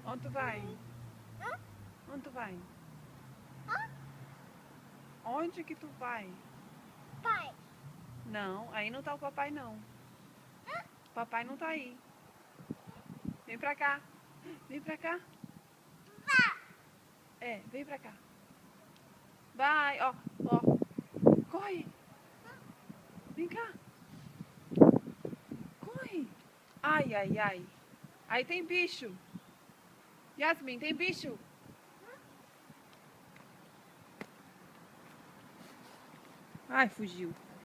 Onde tu vai? Onde tu vai? Onde que tu vai? Pai. Não, aí não tá o papai não. Papai não tá aí. Vem pra cá. Vem pra cá. É, vem pra cá. Vai, ó, ó. Corre. Vem cá. Corre. Ai, ai, ai. Aí tem bicho. Yasmin, tem bicho. Ai, fugiu.